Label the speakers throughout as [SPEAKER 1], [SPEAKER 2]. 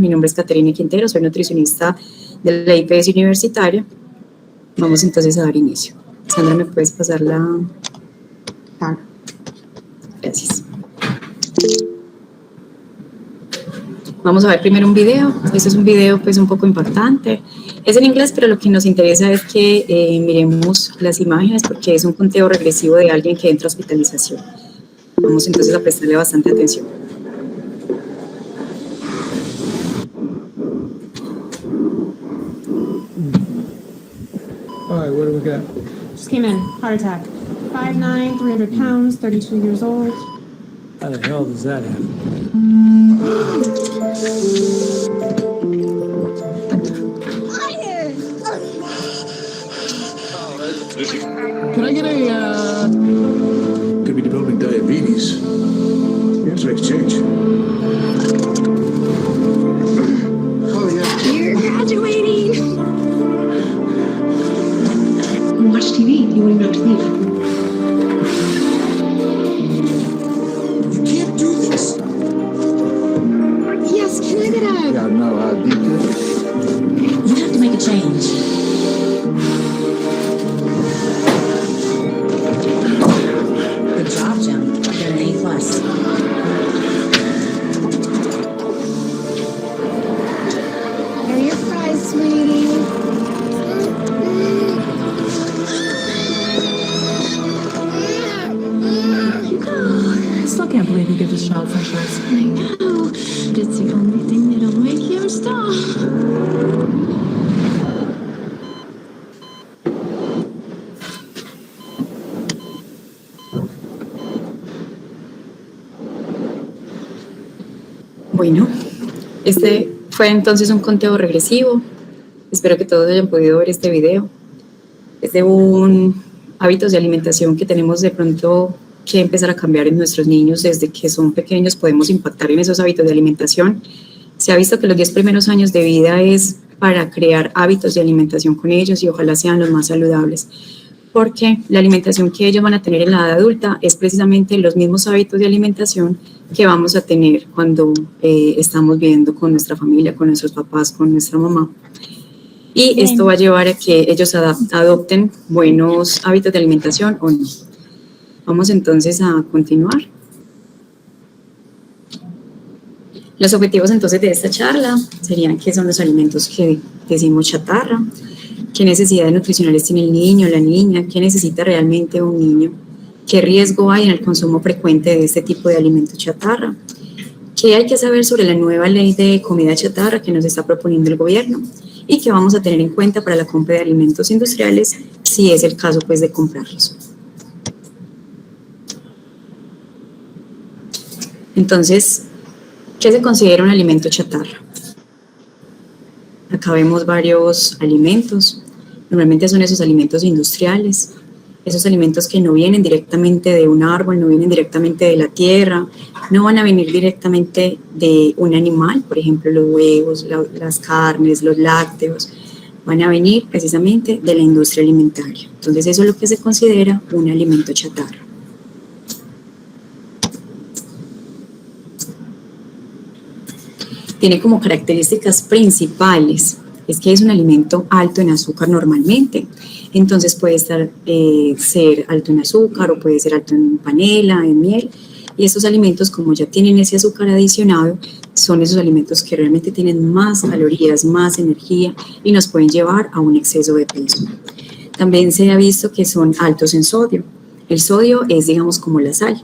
[SPEAKER 1] mi nombre es Caterina Quintero, soy nutricionista de la IPS Universitaria. Vamos entonces a dar inicio. Sandra, ¿me puedes pasar la...?
[SPEAKER 2] Claro.
[SPEAKER 1] Gracias. Vamos a ver primero un video. Este es un video pues un poco impactante. Es en inglés, pero lo que nos interesa es que miremos las imágenes porque es un conteo regresivo de alguien que entra a hospitalización. Vamos entonces a prestarle bastante atención.
[SPEAKER 3] All right, what do we got?
[SPEAKER 2] Just came in. Heart attack. 5'9", 300 pounds, 32 years old.
[SPEAKER 3] How the hell does that happen?
[SPEAKER 4] Can I get a, Could be developing diabetes. Here's an exchange. Oh, yeah.
[SPEAKER 5] You're graduating! You watch TV, you wouldn't know to leave.
[SPEAKER 4] You can't do this.
[SPEAKER 5] Yes, can I get a...
[SPEAKER 4] Yeah, no,
[SPEAKER 5] You have to make a change. Good job, Jim. You're an A+. Here are your fries, sweetie.
[SPEAKER 2] I still can't believe you give this child pressures.
[SPEAKER 5] I know, but it's the only thing that'll make him stop.
[SPEAKER 1] Bueno, este fue entonces un conteo regresivo. Espero que todos hayan podido ver este video. Es de hábitos de alimentación que tenemos de pronto que empezar a cambiar en nuestros niños desde que son pequeños. Podemos impactar en esos hábitos de alimentación. Se ha visto que los 10 primeros años de vida es para crear hábitos de alimentación con ellos y ojalá sean los más saludables, porque la alimentación que ellos van a tener en la edad adulta es precisamente los mismos hábitos de alimentación que vamos a tener cuando estamos viviendo con nuestra familia, con nuestros papás, con nuestra mamá. Y esto va a llevar a que ellos adopten buenos hábitos de alimentación o no. Vamos entonces a continuar. Los objetivos entonces de esta charla serían qué son los alimentos que decimos chatarra, qué necesidades nutricionales tiene el niño, la niña, qué necesita realmente un niño, qué riesgo hay en el consumo frecuente de este tipo de alimentos chatarra, qué hay que saber sobre la nueva ley de comida chatarra que nos está proponiendo el gobierno y qué vamos a tener en cuenta para la compra de alimentos industriales si es el caso pues de comprarlos. Entonces, ¿qué se considera un alimento chatarra? Acá vemos varios alimentos. Normalmente son esos alimentos industriales, esos alimentos que no vienen directamente de un árbol, no vienen directamente de la tierra, no van a venir directamente de un animal, por ejemplo, los huevos, las carnes, los lácteos, van a venir precisamente de la industria alimentaria. Entonces, eso es lo que se considera un alimento chatarra. Tiene como características principales, es que es un alimento alto en azúcar normalmente, entonces puede ser alto en azúcar o puede ser alto en panela, en miel, y estos alimentos como ya tienen ese azúcar adicionado, son esos alimentos que realmente tienen más calorías, más energía y nos pueden llevar a un exceso de peso. También se ha visto que son altos en sodio. El sodio es, digamos, como la sal,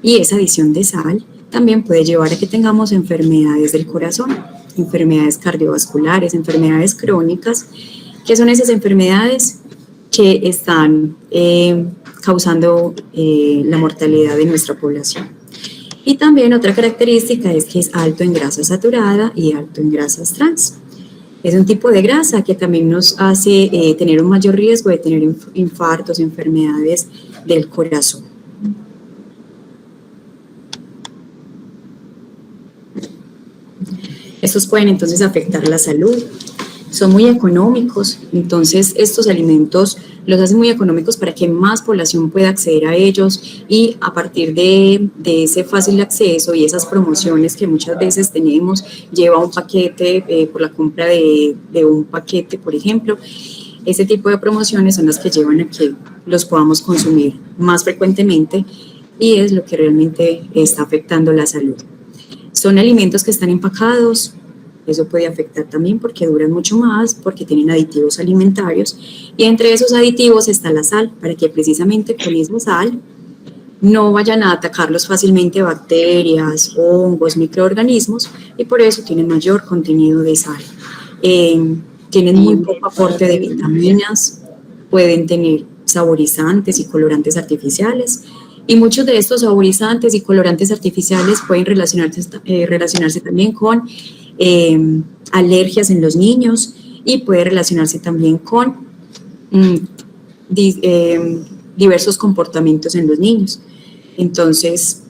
[SPEAKER 1] y esa adición de sal también puede llevar a que tengamos enfermedades del corazón, enfermedades cardiovasculares, enfermedades crónicas, que son esas enfermedades que están causando la mortalidad de nuestra población. Y también otra característica es que es alto en grasa saturada y alto en grasas trans. Es un tipo de grasa que también nos hace tener un mayor riesgo de tener infartos, enfermedades del corazón. Estos pueden entonces afectar la salud. son muy económicos, entonces estos alimentos los hacen muy económicos para que más población pueda acceder a ellos y a partir de ese fácil acceso y esas promociones que muchas veces tenemos, lleva un paquete por la compra de un paquete, por ejemplo, ese tipo de promociones son las que llevan a que los podamos consumir más frecuentemente y es lo que realmente está afectando la salud. Son alimentos que están empacados, eso puede afectar también porque duran mucho más, porque tienen aditivos alimentarios y entre esos aditivos está la sal, para que precisamente con esa sal no vayan a atacarlos fácilmente bacterias, hongos, microorganismos y por eso tienen mayor contenido de sal. Tienen muy poco aporte de vitaminas, pueden tener saborizantes y colorantes artificiales y muchos de estos saborizantes y colorantes artificiales pueden relacionarse también con alergias en los niños y puede relacionarse también con diversos comportamientos en los niños. Entonces,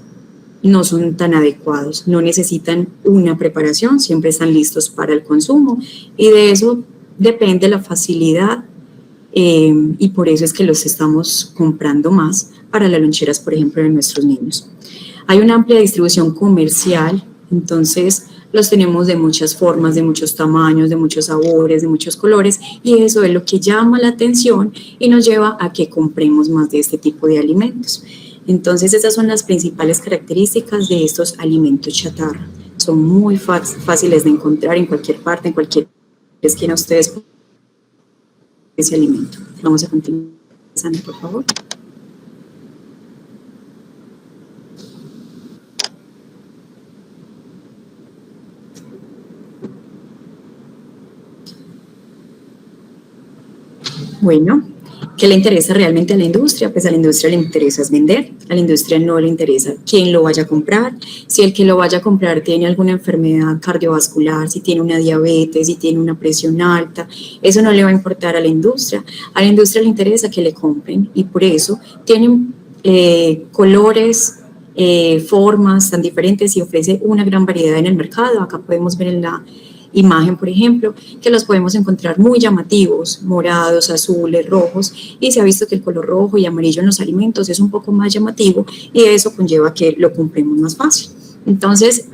[SPEAKER 1] no son tan adecuados, no necesitan una preparación, siempre están listos para el consumo y de eso depende la facilidad y por eso es que los estamos comprando más para las loncheras, por ejemplo, de nuestros niños. Hay una amplia distribución comercial, entonces los tenemos de muchas formas, de muchos tamaños, de muchos sabores, de muchos colores y eso es lo que llama la atención y nos lleva a que compremos más de este tipo de alimentos. Entonces esas son las principales características de estos alimentos chatarra. Son muy fáciles de encontrar en cualquier parte, en cualquier esquina ustedes ese alimento. Vamos a continuar, Sandra, por favor. Bueno, ¿qué le interesa realmente a la industria? Pues a la industria le interesa es vender, a la industria no le interesa quién lo vaya a comprar, si el que lo vaya a comprar tiene alguna enfermedad cardiovascular, si tiene una diabetes, si tiene una presión alta, eso no le va a importar a la industria le interesa que le compren y por eso tienen colores, formas tan diferentes y ofrece una gran variedad en el mercado. Acá podemos ver en la imagen, por ejemplo, que los podemos encontrar muy llamativos, morados, azules, rojos, y se ha visto que el color rojo y amarillo en los alimentos es un poco más llamativo y eso conlleva que lo compremos más fácil. Entonces,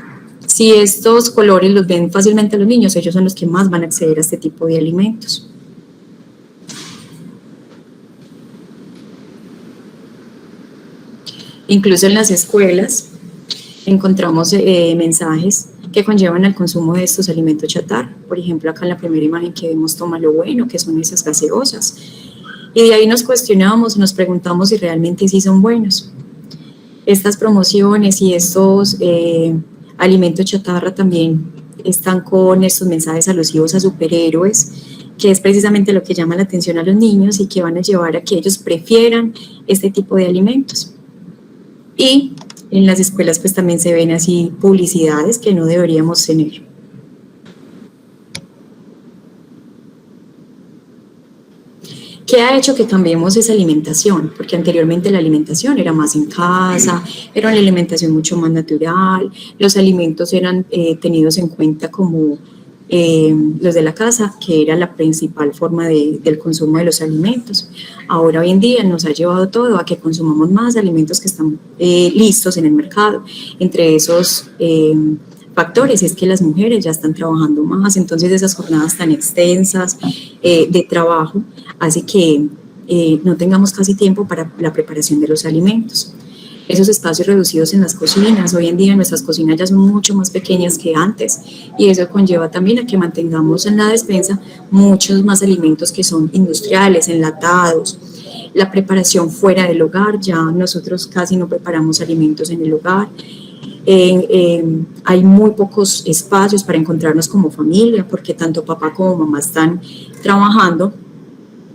[SPEAKER 1] si estos colores los ven fácilmente los niños, ellos son los que más van a acceder a este tipo de alimentos. Incluso en las escuelas encontramos mensajes que conllevan al consumo de estos alimentos chatarra. Por ejemplo, acá en la primera imagen que vemos toma lo bueno, que son esas gaseosas. Y de ahí nos cuestionamos, nos preguntamos si realmente sí son buenos. Estas promociones y estos alimentos chatarra también están con estos mensajes alusivos a superhéroes, que es precisamente lo que llama la atención a los niños y que van a llevar a que ellos prefieran este tipo de alimentos. Y en las escuelas pues también se ven así publicidades que no deberíamos tener. ¿Qué ha hecho que cambiemos esa alimentación? Porque anteriormente la alimentación era más en casa, era una alimentación mucho más natural, los alimentos eran tenidos en cuenta como los de la casa, que era la principal forma del consumo de los alimentos. Ahora hoy en día nos ha llevado todo a que consumamos más alimentos que están listos en el mercado. Entre esos factores es que las mujeres ya están trabajando más, entonces esas jornadas tan extensas de trabajo hace que no tengamos casi tiempo para la preparación de los alimentos. Esos espacios reducidos en las cocinas, hoy en día nuestras cocinas ya son mucho más pequeñas que antes y eso conlleva también a que mantengamos en la despensa muchos más alimentos que son industriales, enlatados. La preparación fuera del hogar, ya nosotros casi no preparamos alimentos en el hogar. Hay muy pocos espacios para encontrarnos como familia porque tanto papá como mamá están trabajando.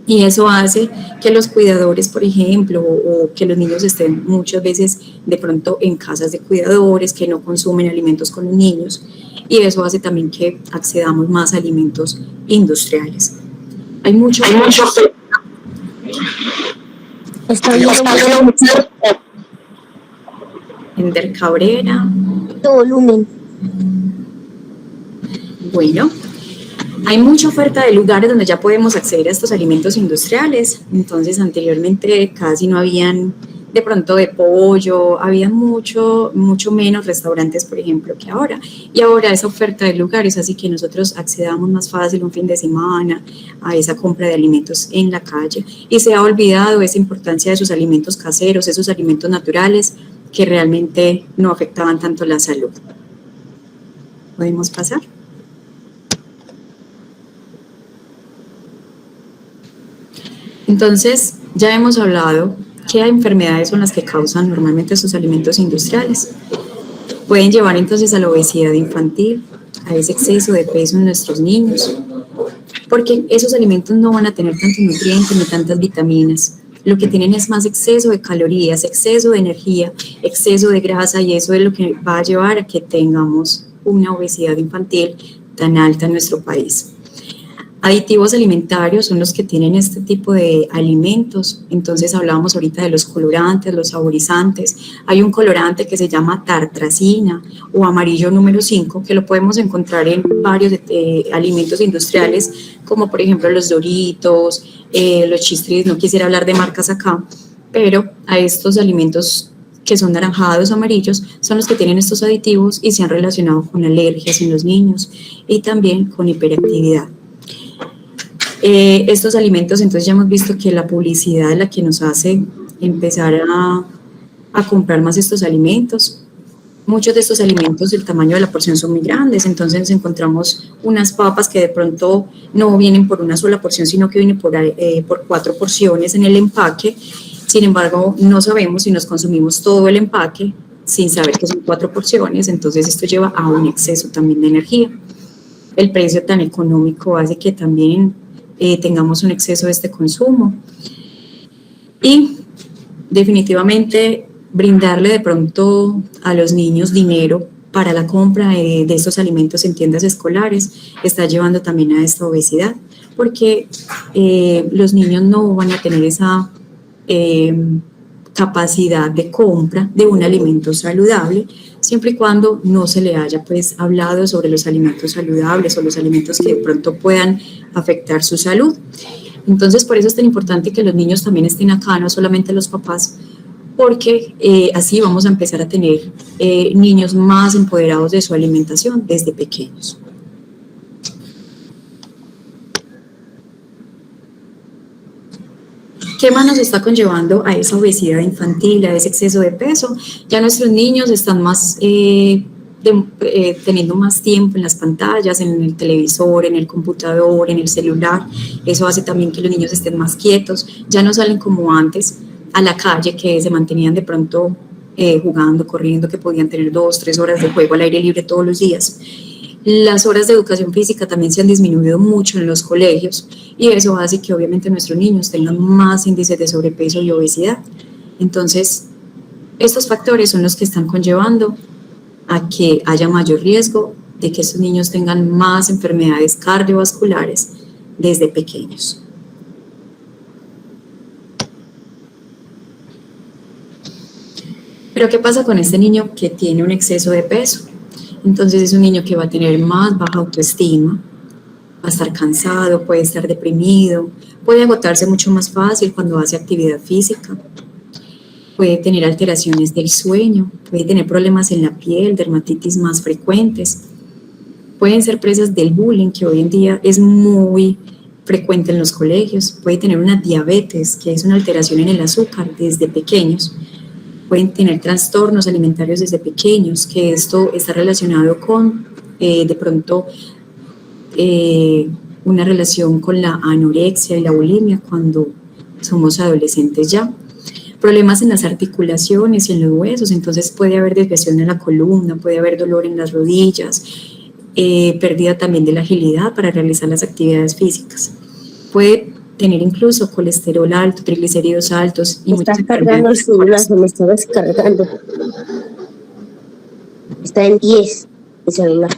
[SPEAKER 1] Y eso hace que los cuidadores, por ejemplo, o que los niños estén muchas veces de pronto en casas de cuidadores, que no consumen alimentos con los niños, y eso hace también que accedamos más a alimentos industriales. Hay mucho.
[SPEAKER 6] Está bien.
[SPEAKER 1] Ender Cabrera.
[SPEAKER 6] Todo volumen.
[SPEAKER 1] Bueno, Hay mucha oferta de lugares donde ya podemos acceder a estos alimentos industriales. Entonces, anteriormente casi no habían de pronto de pollo, había mucho menos restaurantes, por ejemplo, que ahora. Y ahora esa oferta de lugares hace que nosotros accedamos más fácil un fin de semana a esa compra de alimentos en la calle. Y se ha olvidado esa importancia de esos alimentos caseros, esos alimentos naturales que realmente no afectaban tanto la salud. ¿Podemos pasar? Entonces, ya hemos hablado qué enfermedades son las que causan normalmente estos alimentos industriales. Pueden llevar entonces a la obesidad infantil, a ese exceso de peso en nuestros niños, porque esos alimentos no van a tener tantos nutrientes ni tantas vitaminas. Lo que tienen es más exceso de calorías, exceso de energía, exceso de grasa, y eso es lo que va a llevar a que tengamos una obesidad infantil tan alta en nuestro país. Aditivos alimentarios son los que tienen este tipo de alimentos. Entonces hablábamos ahorita de los colorantes, los saborizantes. Hay un colorante que se llama tartrazina o amarillo número 5, que lo podemos encontrar en varios alimentos industriales, como por ejemplo los Doritos, los Chistris. No quisiera hablar de marcas acá, pero a estos alimentos que son naranjados o amarillos son los que tienen estos aditivos y se han relacionado con alergias en los niños y también con hiperactividad. Estos alimentos, entonces ya hemos visto que la publicidad es la que nos hace empezar a comprar más estos alimentos. Muchos de estos alimentos, el tamaño de la porción son muy grandes, entonces encontramos unas papas que de pronto no vienen por una sola porción, sino que vienen por 4 porciones en el empaque. Sin embargo, no sabemos si nos consumimos todo el empaque sin saber que son 4 porciones, entonces esto lleva a un exceso también de energía. El precio tan económico hace que también tengamos un exceso de este consumo. Y definitivamente brindarle de pronto a los niños dinero para la compra de estos alimentos en tiendas escolares está llevando también a esta obesidad, porque los niños no van a tener esa capacidad de compra de un alimento saludable, siempre y cuando no se le haya pues hablado sobre los alimentos saludables o los alimentos que de pronto puedan afectar su salud. Entonces, por eso es tan importante que los niños también estén acá, no solamente los papás, porque así vamos a empezar a tener niños más empoderados de su alimentación desde pequeños. ¿Qué más nos está conllevando a esa obesidad infantil, a ese exceso de peso? Ya nuestros niños están más teniendo más tiempo en las pantallas, en el televisor, en el computador, en el celular. Eso hace también que los niños estén más quietos, ya no salen como antes a la calle, que se mantenían de pronto jugando, corriendo, que podían tener 2, 3 horas de juego al aire libre todos los días. Las horas de educación física también se han disminuido mucho en los colegios y eso hace que obviamente nuestros niños tengan más índices de sobrepeso y obesidad. Entonces, estos factores son los que están conllevando a que haya mayor riesgo de que estos niños tengan más enfermedades cardiovasculares desde pequeños. Pero ¿qué pasa con este niño que tiene un exceso de peso? Entonces es un niño que va a tener más baja autoestima, va a estar cansado, puede estar deprimido, puede agotarse mucho más fácil cuando hace actividad física, puede tener alteraciones del sueño, puede tener problemas en la piel, dermatitis más frecuentes, pueden ser presas del bullying, que hoy en día es muy frecuente en los colegios, puede tener una diabetes, que es una alteración en el azúcar desde pequeños, pueden tener trastornos alimentarios desde pequeños, que esto está relacionado con, de pronto, una relación con la anorexia y la bulimia cuando somos adolescentes ya. Problemas en las articulaciones y en los huesos, entonces puede haber desviación en la columna, puede haber dolor en las rodillas, pérdida también de la agilidad para realizar las actividades físicas. Puede tener incluso colesterol alto, triglicéridos altos y
[SPEAKER 6] Está cargando el celular, se me está descargando. Está en 10 el celular.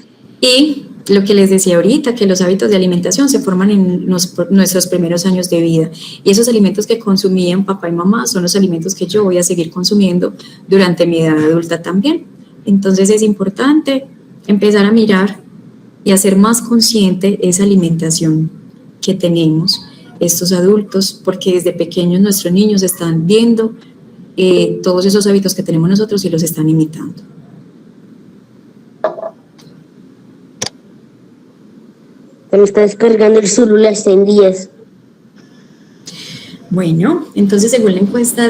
[SPEAKER 1] Y lo que les decía ahorita, que los hábitos de alimentación se forman en nuestros primeros años de vida. Y esos alimentos que consumían papá y mamá son los alimentos que yo voy a seguir consumiendo durante mi edad adulta también. Entonces es importante empezar a mirar y hacer más consciente esa alimentación que tenemos estos adultos, porque desde pequeños nuestros niños están viendo todos esos hábitos que tenemos nosotros y los están imitando.
[SPEAKER 6] Se me está descargando el celular, está en 10.
[SPEAKER 1] Bueno, entonces según la encuesta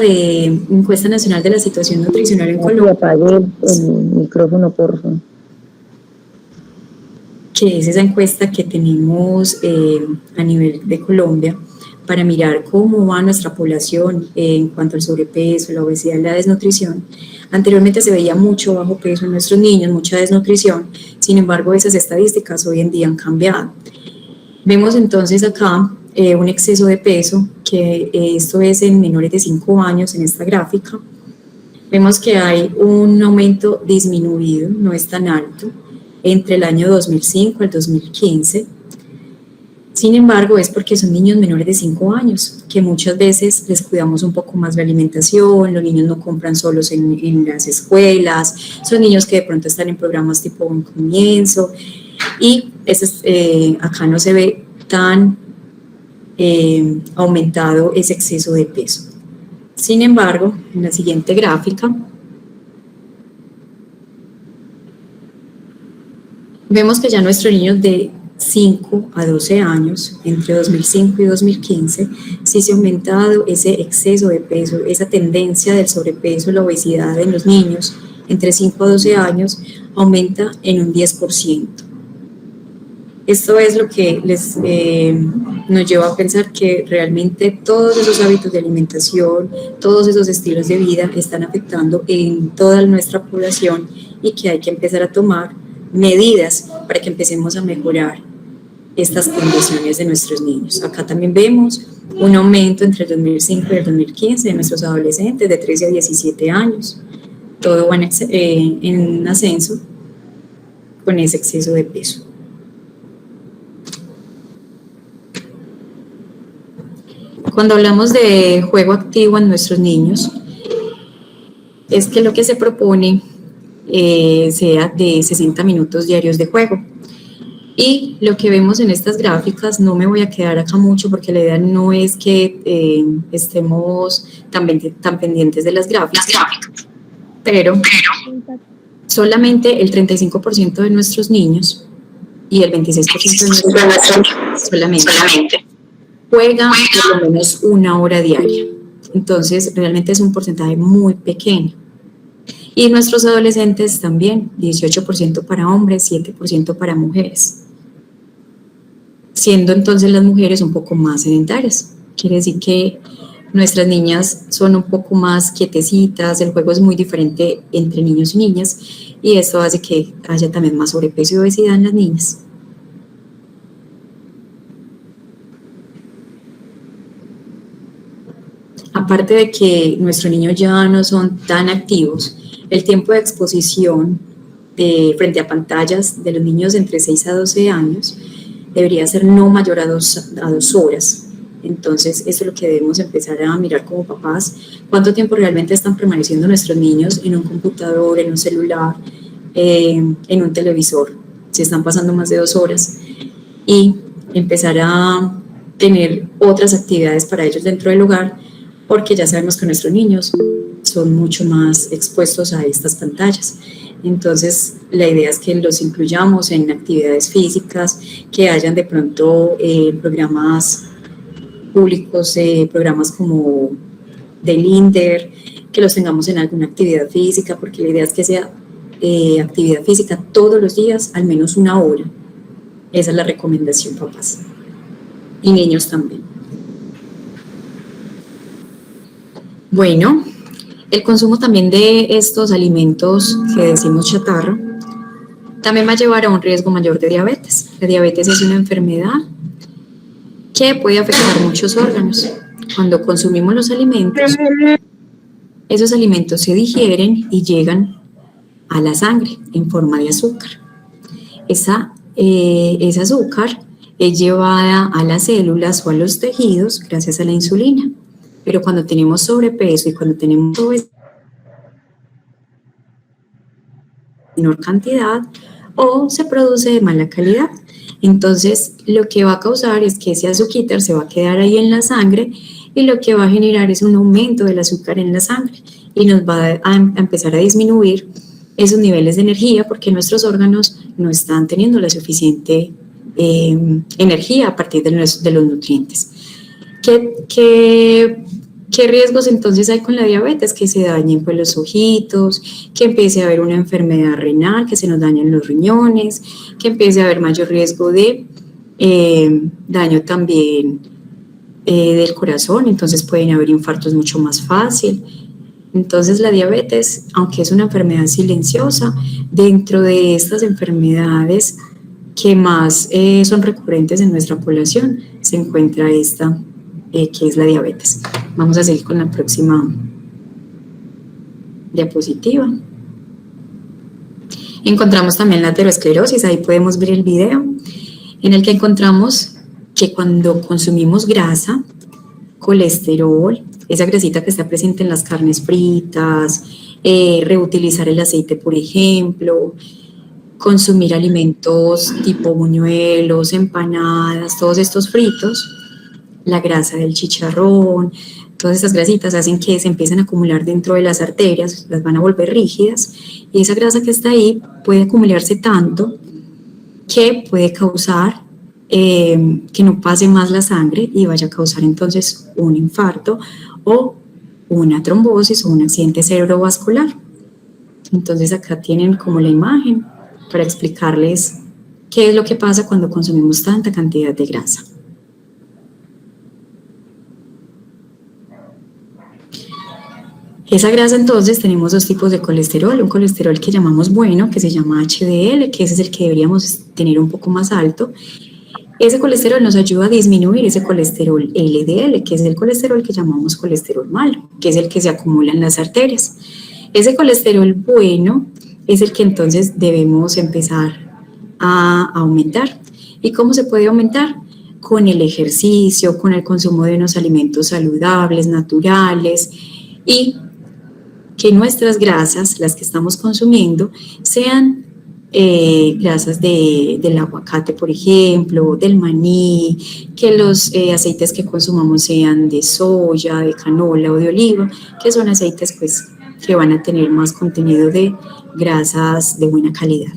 [SPEAKER 1] nacional de la situación nutricional en
[SPEAKER 6] Y
[SPEAKER 1] Colombia,
[SPEAKER 6] apagué el micrófono, por favor.
[SPEAKER 1] que es esa encuesta que tenemos a nivel de Colombia para mirar cómo va nuestra población en cuanto al sobrepeso, la obesidad y la desnutrición. Anteriormente se veía mucho bajo peso en nuestros niños, mucha desnutrición, sin embargo esas estadísticas hoy en día han cambiado. Vemos entonces acá un exceso de peso, que esto es en menores de 5 años en esta gráfica. Vemos que hay un aumento disminuido, no es tan alto, entre el año 2005 al 2015. Sin embargo, es porque son niños menores de 5 años, que muchas veces les cuidamos un poco más la alimentación, los niños no compran solos en las escuelas, son niños que de pronto están en programas tipo Un Comienzo, y acá no se ve tan aumentado ese exceso de peso. Sin embargo, en la siguiente gráfica, vemos que ya nuestros niños de 5 a 12 años, entre 2005 y 2015, sí se ha aumentado ese exceso de peso, esa tendencia del sobrepeso, la obesidad en los niños entre 5 a 12 años aumenta en un 10%. Esto es lo que nos lleva a pensar que realmente todos esos hábitos de alimentación, todos esos estilos de vida están afectando en toda nuestra población y que hay que empezar a tomar medidas para que empecemos a mejorar estas condiciones de nuestros niños. Acá también vemos un aumento entre el 2005 y el 2015 de nuestros adolescentes de 13 a 17 años. Todo va en ascenso con ese exceso de peso. Cuando hablamos de juego activo en nuestros niños, es que lo que se propone sea de 60 minutos diarios de juego. Y lo que vemos en estas gráficas, no me voy a quedar acá mucho porque la idea no es que estemos tan pendientes de las gráficas, pero solamente el 35% de nuestros niños y el 26% de nuestros niños solamente juega por lo menos 1 hora diaria. Entonces, realmente es un porcentaje muy pequeño. Y nuestros adolescentes también, 18% para hombres, 7% para mujeres. Siendo entonces las mujeres un poco más sedentarias. Quiere decir que nuestras niñas son un poco más quietecitas, el juego es muy diferente entre niños y niñas, y esto hace que haya también más sobrepeso y obesidad en las niñas. Aparte de que nuestros niños ya no son tan activos, el tiempo de exposición frente a pantallas de los niños entre 6 a 12 años debería ser no mayor a 2 horas. Entonces, eso es lo que debemos empezar a mirar como papás, cuánto tiempo realmente están permaneciendo nuestros niños en un computador, en un celular, en un televisor, si están pasando más de 2 horas, y empezar a tener otras actividades para ellos dentro del hogar, porque ya sabemos que nuestros niños son mucho más expuestos a estas pantallas. Entonces, la idea es que los incluyamos en actividades físicas, que hayan de pronto programas públicos, programas como del INDER, que los tengamos en alguna actividad física, porque la idea es que sea actividad física todos los días, al menos 1 hora. Esa es la recomendación, papás. Y niños también. Bueno, el consumo también de estos alimentos que decimos chatarra también va a llevar a un riesgo mayor de diabetes. La diabetes es una enfermedad que puede afectar muchos órganos. Cuando consumimos los alimentos, esos alimentos se digieren y llegan a la sangre en forma de azúcar. Esa azúcar es llevada a las células o a los tejidos gracias a la insulina. Pero cuando tenemos sobrepeso y cuando tenemos obesidad en menor cantidad, o se produce de mala calidad. Entonces, lo que va a causar es que ese azúcar se va a quedar ahí en la sangre y lo que va a generar es un aumento del azúcar en la sangre y nos va a empezar a disminuir esos niveles de energía porque nuestros órganos no están teniendo la suficiente energía a partir de los nutrientes. ¿Qué riesgos entonces hay con la diabetes? Que se dañen pues los ojitos, que empiece a haber una enfermedad renal, que se nos dañen los riñones, que empiece a haber mayor riesgo de daño también del corazón, entonces pueden haber infartos mucho más fácil. Entonces la diabetes, aunque es una enfermedad silenciosa, dentro de estas enfermedades que más son recurrentes en nuestra población, se encuentra esta, que es la diabetes. Vamos a seguir con la próxima diapositiva. Encontramos también la aterosclerosis, ahí podemos ver el video, en el que encontramos que cuando consumimos grasa, colesterol, esa grasita que está presente en las carnes fritas, reutilizar el aceite, por ejemplo, consumir alimentos tipo buñuelos, empanadas, todos estos fritos, la grasa del chicharrón, todas esas grasitas hacen que se empiecen a acumular dentro de las arterias, las van a volver rígidas y esa grasa que está ahí puede acumularse tanto que puede causar que no pase más la sangre y vaya a causar entonces un infarto o una trombosis o un accidente cerebrovascular. Entonces acá tienen como la imagen para explicarles qué es lo que pasa cuando consumimos tanta cantidad de grasa. Esa grasa entonces tenemos dos tipos de colesterol, un colesterol que llamamos bueno, que se llama HDL, que ese es el que deberíamos tener un poco más alto. Ese colesterol nos ayuda a disminuir ese colesterol LDL, que es el colesterol que llamamos colesterol malo, que es el que se acumula en las arterias. Ese colesterol bueno es el que entonces debemos empezar a aumentar. ¿Y cómo se puede aumentar? Con el ejercicio, con el consumo de unos alimentos saludables, naturales y que nuestras grasas, las que estamos consumiendo, sean grasas del aguacate, por ejemplo, del maní, que los aceites que consumamos sean de soya, de canola o de oliva, que son aceites pues, que van a tener más contenido de grasas de buena calidad.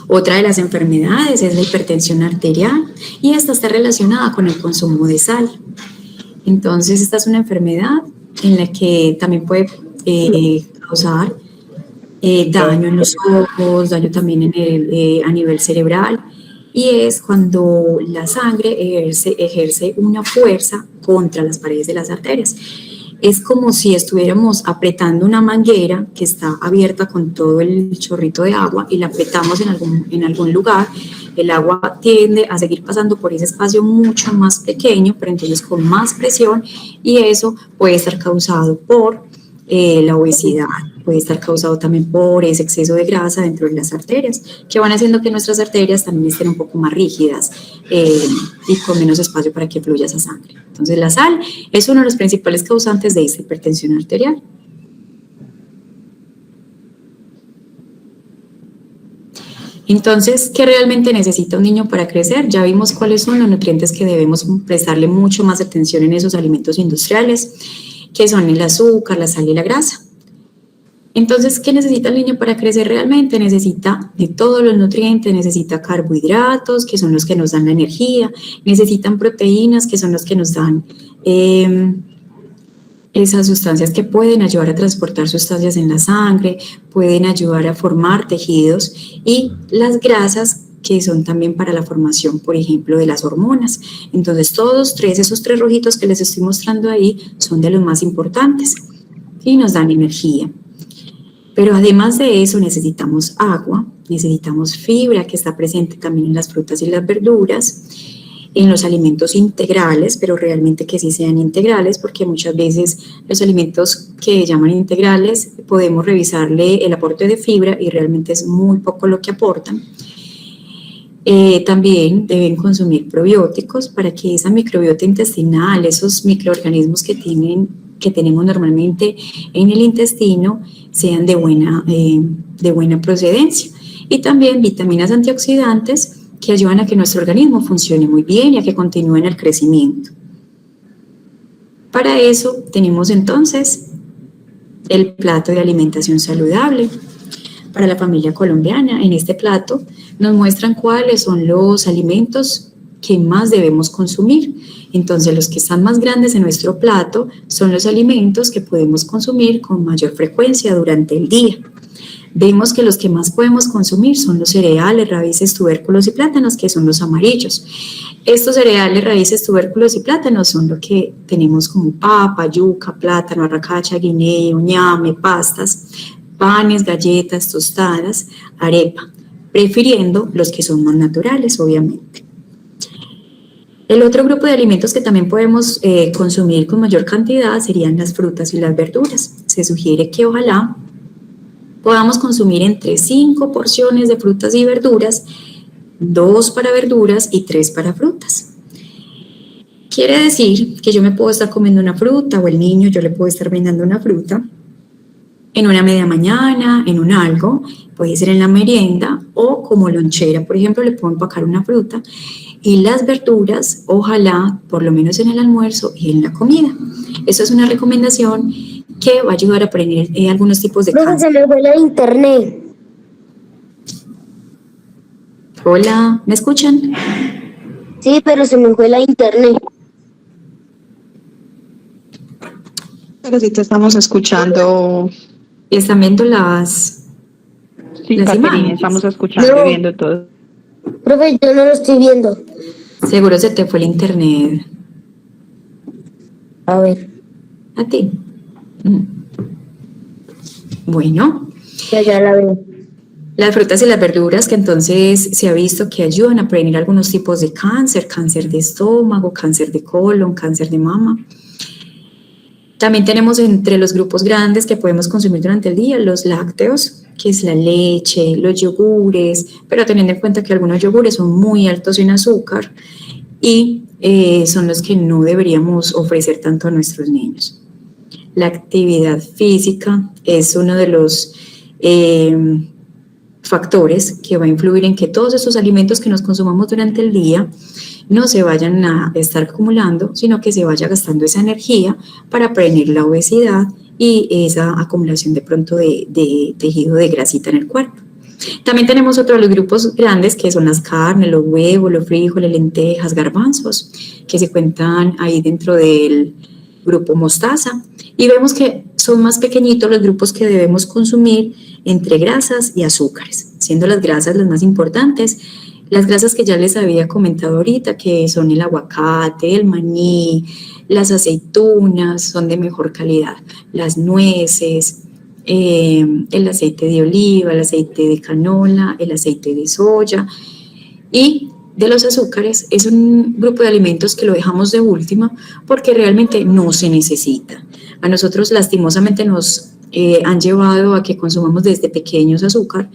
[SPEAKER 1] Otra de las enfermedades es la hipertensión arterial y esta está relacionada con el consumo de sal. Entonces, esta es una enfermedad en la que también puede causar daño en los ojos, daño también a nivel cerebral, y es cuando la sangre ejerce una fuerza contra las paredes de las arterias. Es como si estuviéramos apretando una manguera que está abierta con todo el chorrito de agua y la apretamos en algún lugar. El agua tiende a seguir pasando por ese espacio mucho más pequeño, pero entonces con más presión, y eso puede estar causado por la obesidad, puede estar causado también por ese exceso de grasa dentro de las arterias, que van haciendo que nuestras arterias también estén un poco más rígidas y con menos espacio para que fluya esa sangre. Entonces la sal es uno de los principales causantes de esta hipertensión arterial. Entonces, ¿qué realmente necesita un niño para crecer? Ya vimos cuáles son los nutrientes que debemos prestarle mucho más atención en esos alimentos industriales, que son el azúcar, la sal y la grasa. Entonces, ¿qué necesita el niño para crecer realmente? Necesita de todos los nutrientes, necesita carbohidratos, que son los que nos dan la energía, necesitan proteínas, que son los que nos dan esas sustancias que pueden ayudar a transportar sustancias en la sangre, pueden ayudar a formar tejidos, y las grasas, que son también para la formación, por ejemplo, de las hormonas. Entonces, esos tres rojitos que les estoy mostrando ahí son de los más importantes y nos dan energía. Pero además de eso necesitamos agua, necesitamos fibra, que está presente también en las frutas y las verduras, en los alimentos integrales, pero realmente que sí sean integrales, porque muchas veces los alimentos que llaman integrales podemos revisarle el aporte de fibra y realmente es muy poco lo que aportan. También deben consumir probióticos para que esa microbiota intestinal, esos microorganismos que que tenemos normalmente en el intestino sean de buena procedencia. Y también vitaminas antioxidantes que ayudan a que nuestro organismo funcione muy bien y a que continúe en el crecimiento. Para eso tenemos entonces el plato de alimentación saludable para la familia colombiana. En este plato nos muestran cuáles son los alimentos que más debemos consumir. Entonces, los que están más grandes en nuestro plato son los alimentos que podemos consumir con mayor frecuencia durante el día. Vemos que los que más podemos consumir son los cereales, raíces, tubérculos y plátanos, que son los amarillos. Estos cereales, raíces, tubérculos y plátanos son lo que tenemos como papa, yuca, plátano, arracacha, guineo, ñame, pastas, panes, galletas, tostadas, arepa, prefiriendo los que son más naturales, obviamente. El otro grupo de alimentos que también podemos consumir con mayor cantidad serían las frutas y las verduras. Se sugiere que ojalá podamos consumir entre 5 porciones de frutas y verduras, 2 para verduras y 3 para frutas. Quiere decir que yo me puedo estar comiendo una fruta, o el niño, yo le puedo estar brindando una fruta en una media mañana, en un algo, puede ser en la merienda o como lonchera. Por ejemplo, le puedo empacar una fruta y las verduras, ojalá, por lo menos en el almuerzo y en la comida. Eso es una recomendación que va a ayudar a prevenir algunos tipos de
[SPEAKER 6] Profe,
[SPEAKER 1] cáncer.
[SPEAKER 6] se me fue la internet.
[SPEAKER 1] Hola, ¿me escuchan?
[SPEAKER 6] Sí, pero se me fue la internet.
[SPEAKER 7] Pero sí te estamos escuchando.
[SPEAKER 1] ¿Están viendo las
[SPEAKER 7] Sí,
[SPEAKER 1] las
[SPEAKER 7] Caterina,
[SPEAKER 1] imágenes?
[SPEAKER 7] estamos escuchando y
[SPEAKER 6] No.
[SPEAKER 7] viendo todo.
[SPEAKER 6] Profe, yo no lo estoy viendo.
[SPEAKER 1] Seguro se te fue el internet.
[SPEAKER 6] A ver,
[SPEAKER 1] ¿A ti? Bueno,
[SPEAKER 6] ya la veo.
[SPEAKER 1] las frutas y las verduras que entonces se ha visto que ayudan a prevenir algunos tipos de cáncer, cáncer de estómago, cáncer de colon, cáncer de mama. También tenemos entre los grupos grandes que podemos consumir durante el día los lácteos, que es la leche, los yogures, pero teniendo en cuenta que algunos yogures son muy altos en azúcar y son los que no deberíamos ofrecer tanto a nuestros niños. La actividad física es uno de los factores que va a influir en que todos esos alimentos que nos consumamos durante el día no se vayan a estar acumulando, sino que se vaya gastando esa energía para prevenir la obesidad y esa acumulación de pronto de tejido de grasita en el cuerpo. También tenemos otro de los grupos grandes que son las carnes, los huevos, los frijoles, lentejas, garbanzos, que se cuentan ahí dentro del grupo mostaza. Y vemos que son más pequeñitos los grupos que debemos consumir entre grasas y azúcares, siendo las grasas las más importantes. Las grasas que ya les había comentado ahorita, que son el aguacate, el maní, las aceitunas son de mejor calidad, las nueces, el aceite de oliva, el aceite de canola, el aceite de soya. Y de los azúcares es un grupo de alimentos que lo dejamos de última porque realmente no se necesita. A nosotros lastimosamente nos han llevado a que consumamos desde pequeños azúcar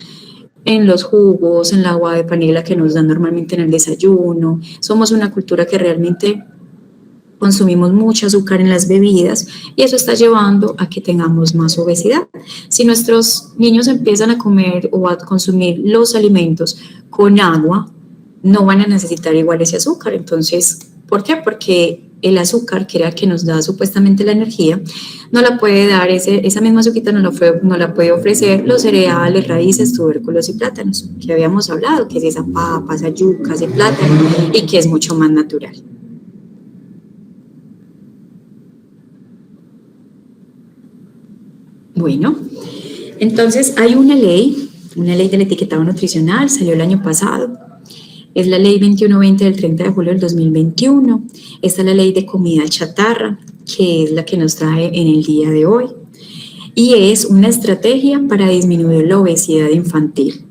[SPEAKER 1] en los jugos, en el agua de panela que nos dan normalmente en el desayuno. Somos una cultura que realmente consumimos mucho azúcar en las bebidas y eso está llevando a que tengamos más obesidad. Si nuestros niños empiezan a comer o a consumir los alimentos con agua, no van a necesitar igual ese azúcar. Entonces, ¿por qué? Porque el azúcar, que era que nos da supuestamente la energía, no la puede dar, esa misma azuquita no la puede ofrecer los cereales, raíces, tubérculos y plátanos, que habíamos hablado, que es esa papa, esa yuca, ese plátano, y que es mucho más natural. Bueno, entonces hay una ley del etiquetado nutricional, salió el año pasado. Es la ley 2120 del 30 de julio del 2021. Esta es la ley de comida chatarra, que es la que nos trae en el día de hoy. Y es una estrategia para disminuir la obesidad infantil.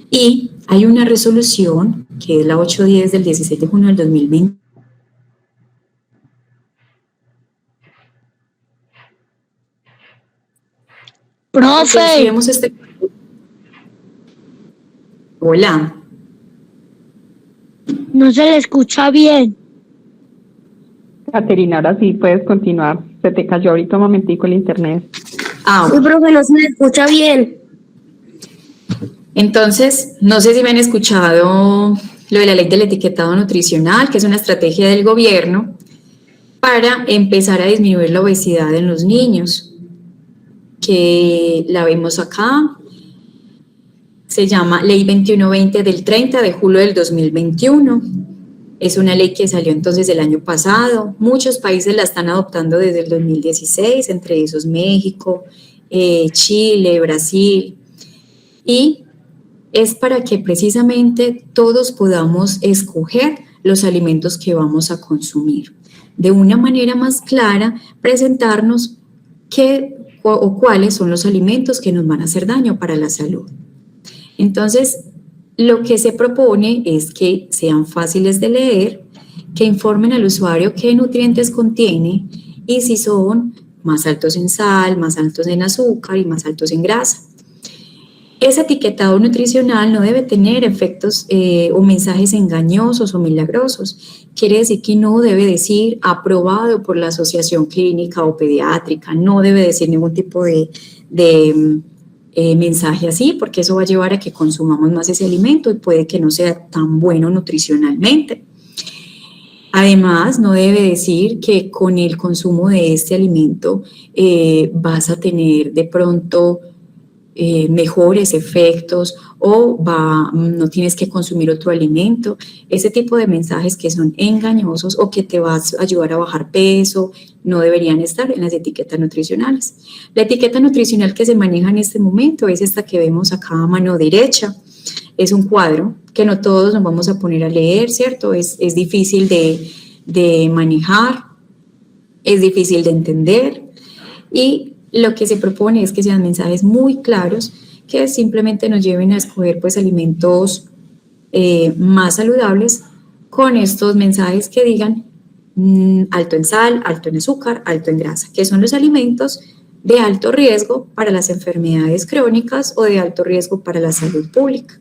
[SPEAKER 1] Y hay una resolución, que es la 810 del 16 de junio del 2020.
[SPEAKER 6] Profe.
[SPEAKER 1] Hola.
[SPEAKER 6] No se le escucha bien.
[SPEAKER 7] Caterina, ahora sí puedes continuar. Se te cayó ahorita un momentico el internet.
[SPEAKER 1] Ah,
[SPEAKER 6] Sí, profe, no se me escucha bien.
[SPEAKER 1] entonces, no sé si me han escuchado lo de la ley del etiquetado nutricional, que es una estrategia del gobierno para empezar a disminuir la obesidad en los niños, que la vemos acá. Se llama Ley 2120 del 30 de julio del 2021. Es una ley que salió entonces el año pasado. Muchos países la están adoptando desde el 2016, entre esos México, Chile, Brasil. Y es para que precisamente todos podamos escoger los alimentos que vamos a consumir. De una manera más clara, presentarnos qué o cuáles son los alimentos que nos van a hacer daño para la salud. Entonces, lo que se propone es que sean fáciles de leer, que informen al usuario qué nutrientes contiene y si son más altos en sal, más altos en azúcar y más altos en grasa. Ese etiquetado nutricional no debe tener efectos o mensajes engañosos o milagrosos. Quiere decir que no debe decir aprobado por la asociación clínica o pediátrica, no debe decir ningún tipo de mensaje así, porque eso va a llevar a que consumamos más ese alimento y puede que no sea tan bueno nutricionalmente. Además, no debe decir que con el consumo de este alimento vas a tener de pronto mejores efectos o no tienes que consumir otro alimento. Ese tipo de mensajes que son engañosos o que te vas a ayudar a bajar peso no deberían estar en las etiquetas nutricionales. La etiqueta nutricional que se maneja en este momento es esta que vemos acá a mano derecha. Es un cuadro que no todos nos vamos a poner a leer, ¿cierto? Es difícil de manejar, es difícil de entender y lo que se propone es que sean mensajes muy claros que simplemente nos lleven a escoger pues alimentos más saludables con estos mensajes que digan alto en sal, alto en azúcar, alto en grasa, que son los alimentos de alto riesgo para las enfermedades crónicas o de alto riesgo para la salud pública.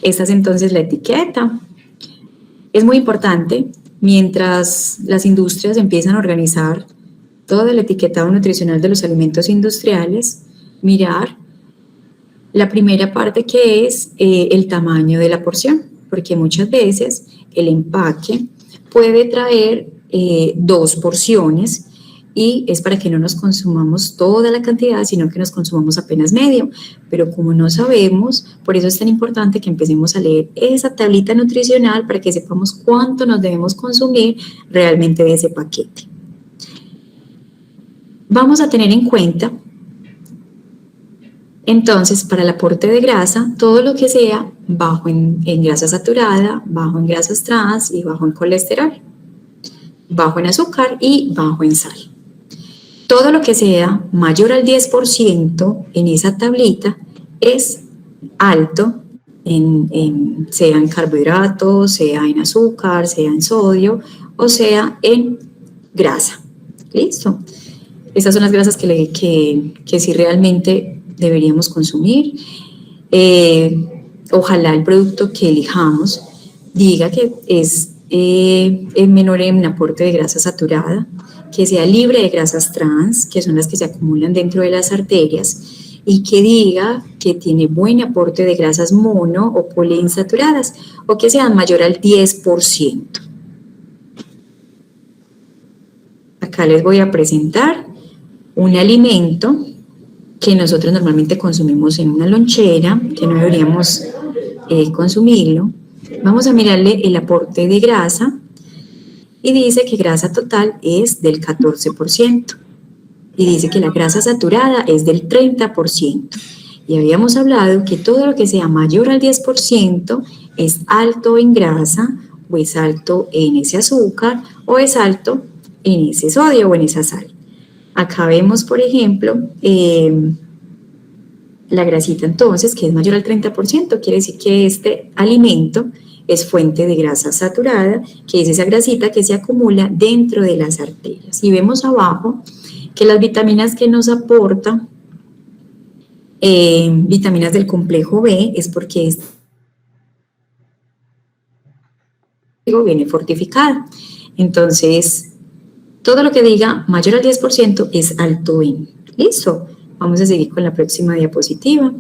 [SPEAKER 1] Esta es entonces la etiqueta. Es muy importante, mientras las industrias empiezan a organizar todo el etiquetado nutricional de los alimentos industriales, mirar la primera parte que es el tamaño de la porción, porque muchas veces el empaque puede traer 2 porciones y es para que no nos consumamos toda la cantidad, sino que nos consumamos apenas medio. Pero como no sabemos, por eso es tan importante que empecemos a leer esa tablita nutricional para que sepamos cuánto nos debemos consumir realmente de ese paquete. Vamos a tener en cuenta, entonces, para el aporte de grasa, todo lo que sea bajo en grasa saturada, bajo en grasas trans y bajo en colesterol, bajo en azúcar y bajo en sal. Todo lo que sea mayor al 10% en esa tablita es alto, sea en carbohidratos, sea en azúcar, sea en sodio o sea en grasa. ¿Listo? Estas son las grasas que sí realmente deberíamos consumir. Ojalá el producto que elijamos diga que es menor en aporte de grasa saturada, que sea libre de grasas trans, que son las que se acumulan dentro de las arterias, y que diga que tiene buen aporte de grasas mono o poliinsaturadas, o que sean mayor al 10%. Acá les voy a presentar un alimento que nosotros normalmente consumimos en una lonchera, que no deberíamos consumirlo. Vamos a mirarle el aporte de grasa y dice que grasa total es del 14% y dice que la grasa saturada es del 30%. Y habíamos hablado que todo lo que sea mayor al 10% es alto en grasa o es alto en ese azúcar o es alto en ese sodio o en esa sal. Acá vemos, por ejemplo, la grasita entonces, que es mayor al 30%, quiere decir que este alimento es fuente de grasa saturada, que es esa grasita que se acumula dentro de las arterias. Y vemos abajo que las vitaminas que nos aporta, vitaminas del complejo B, es porque viene fortificada. Entonces, todo lo que diga mayor al 10% es alto en. Listo. Vamos a seguir con la próxima diapositiva.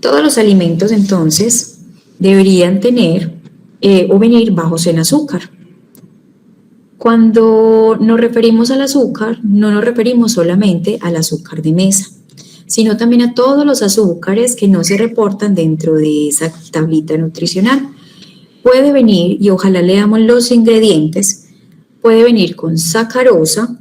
[SPEAKER 1] Todos los alimentos, entonces, deberían tener o venir bajos en azúcar. Cuando nos referimos al azúcar, no nos referimos solamente al azúcar de mesa, sino también a todos los azúcares que no se reportan dentro de esa tablita nutricional. Puede venir, y ojalá leamos los ingredientes, puede venir con sacarosa,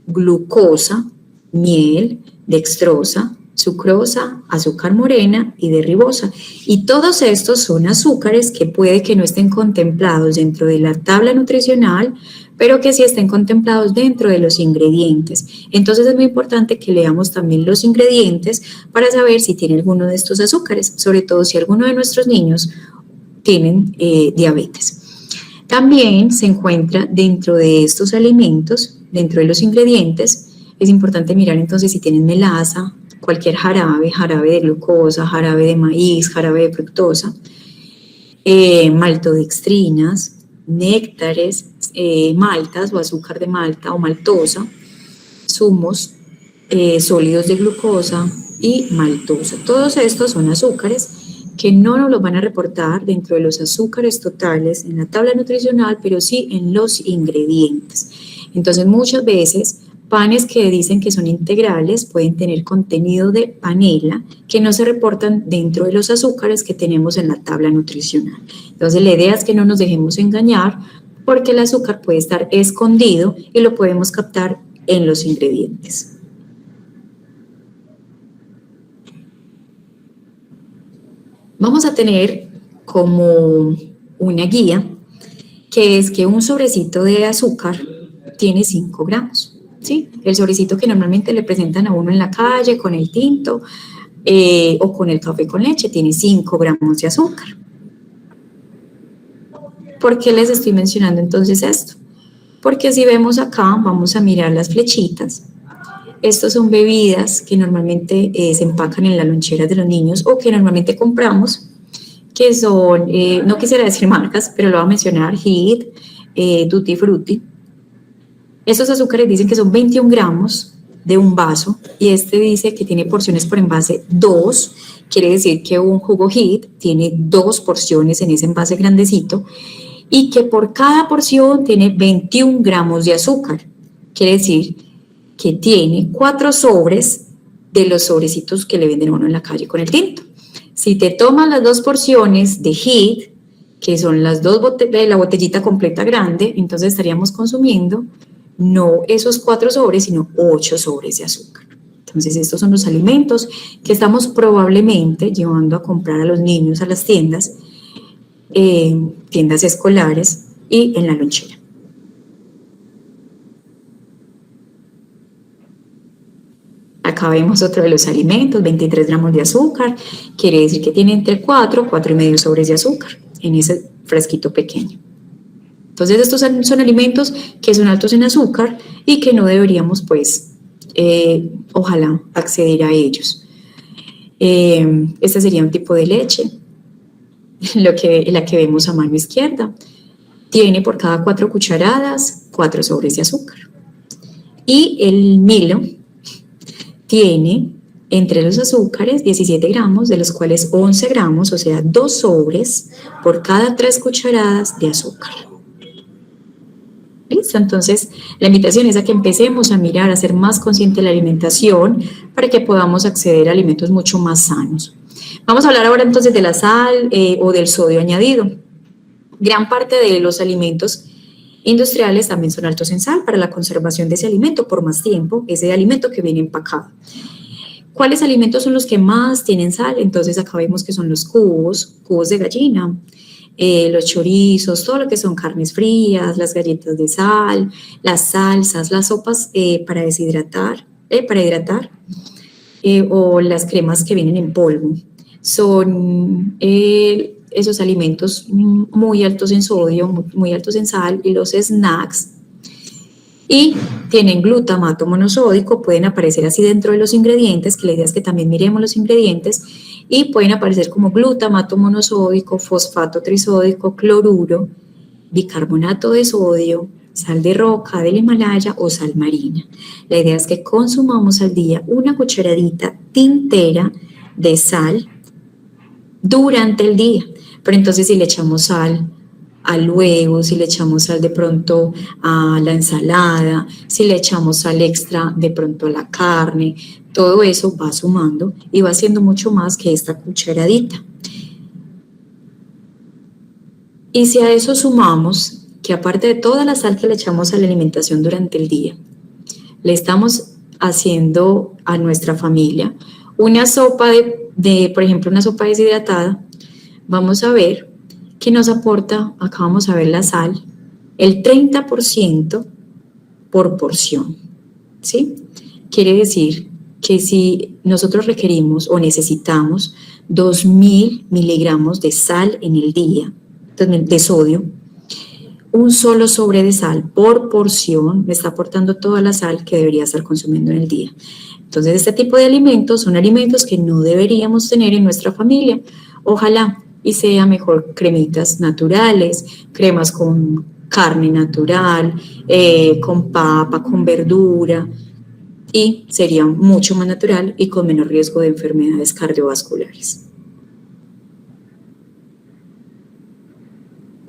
[SPEAKER 1] glucosa, miel, dextrosa, sucrosa, azúcar morena y de ribosa. Y todos estos son azúcares que puede que no estén contemplados dentro de la tabla nutricional, pero que sí estén contemplados dentro de los ingredientes. Entonces es muy importante que leamos también los ingredientes para saber si tiene alguno de estos azúcares, sobre todo si alguno de nuestros niños tienen diabetes. También se encuentra dentro de estos alimentos, dentro de los ingredientes, es importante mirar entonces si tienen melaza, cualquier jarabe, jarabe de glucosa, jarabe de maíz, jarabe de fructosa, maltodextrinas, néctares, maltas o azúcar de malta o maltosa, zumos, sólidos de glucosa y maltosa. Todos estos son azúcares que no nos los van a reportar dentro de los azúcares totales en la tabla nutricional, pero sí en los ingredientes. Entonces, muchas veces, panes que dicen que son integrales pueden tener contenido de panela que no se reportan dentro de los azúcares que tenemos en la tabla nutricional. Entonces, la idea es que no nos dejemos engañar porque el azúcar puede estar escondido y lo podemos captar en los ingredientes. Vamos a tener como una guía que es que un sobrecito de azúcar tiene 5 gramos. ¿Sí? El sobrecito que normalmente le presentan a uno en la calle con el tinto o con el café con leche tiene 5 gramos de azúcar. ¿Por qué les estoy mencionando entonces esto? Porque si vemos acá, vamos a mirar las flechitas. Estos son bebidas que normalmente se empacan en las loncheras de los niños o que normalmente compramos, que son, no quisiera decir marcas, pero lo voy a mencionar, Hit, Tutti Frutti. Estos azúcares dicen que son 21 gramos de un vaso y este dice que tiene porciones por envase 2, quiere decir que un jugo Hit tiene 2 porciones en ese envase grandecito y que por cada porción tiene 21 gramos de azúcar, quiere decir que tiene 4 sobres de los sobrecitos que le venden a uno en la calle con el tinto. Si te tomas las 2 porciones de Hit, que son las 2 de la botellita completa grande, entonces estaríamos consumiendo no esos 4 sobres, sino 8 sobres de azúcar. Entonces, estos son los alimentos que estamos probablemente llevando a comprar a los niños a las tiendas, tiendas escolares y en la lonchera. Acá vemos otro de los alimentos, 23 gramos de azúcar, quiere decir que tiene entre 4 y medio sobres de azúcar en ese frasquito pequeño. Entonces, estos son alimentos que son altos en azúcar y que no deberíamos, pues, ojalá acceder a ellos. Este sería un tipo de leche, la que vemos a mano izquierda. Tiene por cada 4 cucharadas 4 sobres de azúcar. Y el Milo tiene entre los azúcares 17 gramos, de los cuales 11 gramos, o sea, 2 sobres por cada 3 cucharadas de azúcar. ¿Listo? Entonces, la invitación es a que empecemos a mirar, a ser más conscientes de la alimentación para que podamos acceder a alimentos mucho más sanos. Vamos a hablar ahora entonces de la sal o del sodio añadido. Gran parte de los alimentos industriales también son altos en sal para la conservación de ese alimento por más tiempo, ese alimento que viene empacado. ¿Cuáles alimentos son los que más tienen sal? Entonces acá vemos que son los cubos de gallina, los chorizos, todo lo que son carnes frías, las galletas de sal, las salsas, las sopas para hidratar, o las cremas que vienen en polvo. Son esos alimentos muy altos en sodio, muy altos en sal, y los snacks y tienen glutamato monosódico, pueden aparecer así dentro de los ingredientes, que la idea es que también miremos los ingredientes, y pueden aparecer como glutamato monosódico, fosfato trisódico, cloruro, bicarbonato de sodio, sal de roca del Himalaya o sal marina. La idea es que consumamos al día una cucharadita tintera de sal durante el día. Pero entonces si le echamos sal al huevo, si le echamos sal de pronto a la ensalada, si le echamos sal extra de pronto a la carne, todo eso va sumando y va siendo mucho más que esta cucharadita. Y si a eso sumamos que aparte de toda la sal que le echamos a la alimentación durante el día, le estamos haciendo a nuestra familia una sopa por ejemplo, una sopa deshidratada, vamos a ver que nos aporta, acá vamos a ver la sal, el 30% por porción, ¿sí? Quiere decir que si nosotros requerimos o necesitamos 2.000 miligramos de sal en el día, de sodio, un solo sobre de sal por porción me está aportando toda la sal que debería estar consumiendo en el día. Entonces, este tipo de alimentos son alimentos que no deberíamos tener en nuestra familia. Ojalá y sea mejor cremitas naturales, cremas con carne natural, con papa, con verdura, y sería mucho más natural y con menor riesgo de enfermedades cardiovasculares.